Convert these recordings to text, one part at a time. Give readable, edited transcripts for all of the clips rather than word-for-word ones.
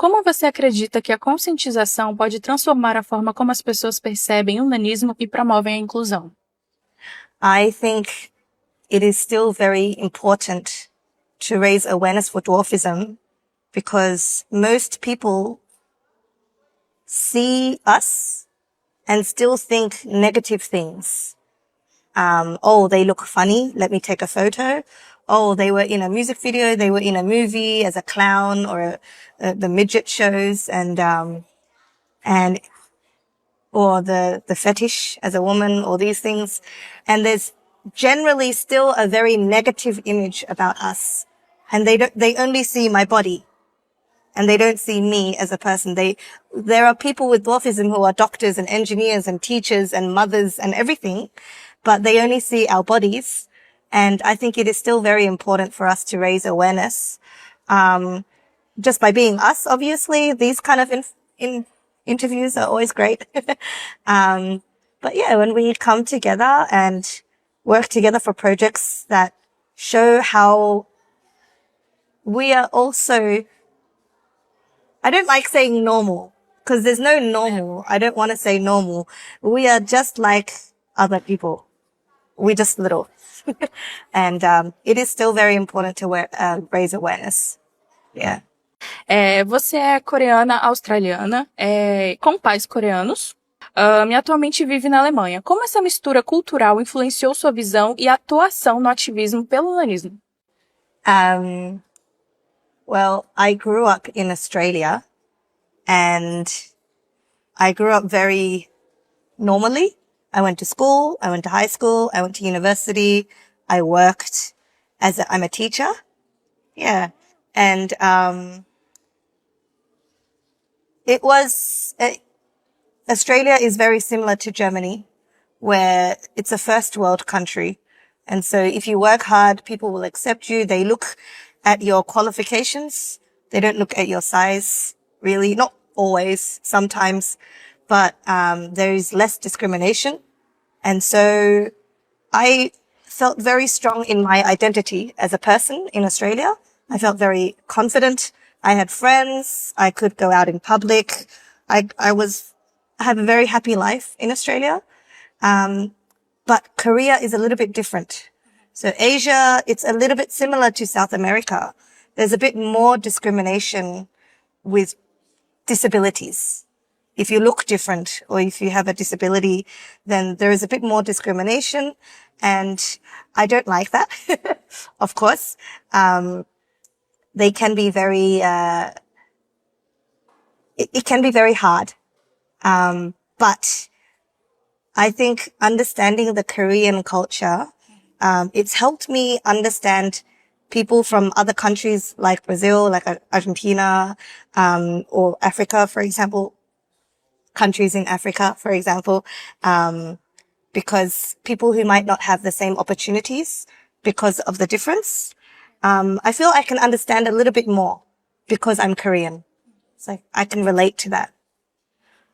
Como você acredita que a conscientização pode transformar a forma como as pessoas percebem o nanismo e promovem a inclusão? I think it is still very important to raise awareness for dwarfism because most people see us and still think negative things. Oh, they look funny. Let me take a photo. Oh, they were in a music video. They were in a movie as a clown or the midget shows or the fetish as a woman or these things. And there's generally still a very negative image about us. And they only see my body and they don't see me as a person. There are people with dwarfism who are doctors and engineers and teachers and mothers and everything, but they only see our bodies. And I think it is still very important for us to raise awareness. Just by being us, obviously, these kind of interviews are always great. But yeah, when we come together and work together for projects that show how we are also, I don't like saying normal because there's no normal. I don't want to say normal. We are just like other people. We're just little. And it is still very important to raise awareness. Yeah. Você é coreana-australiana, com pais coreanos, e atualmente vive na Alemanha. Como essa mistura cultural influenciou sua visão e atuação no ativismo pelo nanismo? Well, I grew up in Australia and I grew up very normally. I went to school, I went to high school, I went to university, I worked I'm a teacher. Yeah. And, Australia is very similar to Germany, where it's a first world country. And so if you work hard, people will accept you. They look at your qualifications. They don't look at your size, really. Not always, sometimes. But there is less discrimination. And so I felt very strong in my identity as a person in Australia. I felt very confident. I had friends. I could go out in public. I have a very happy life in Australia. But Korea is a little bit different. So Asia, it's a little bit similar to South America. There's a bit more discrimination with disabilities. If you look different or if you have a disability, then there is a bit more discrimination. And I don't like that, of course. They can be very, it can be very hard. But I think understanding the Korean culture, it's helped me understand people from other countries like Brazil, like Argentina, or Africa, for example, countries in Africa, for example, because people who might not have the same opportunities because of the difference, I feel I can understand a little bit more because I'm Korean. It's like I can relate to that.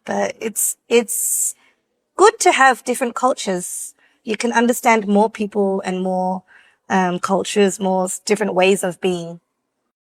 But it's good to have different cultures. You can understand more people and more cultures, more different ways of being.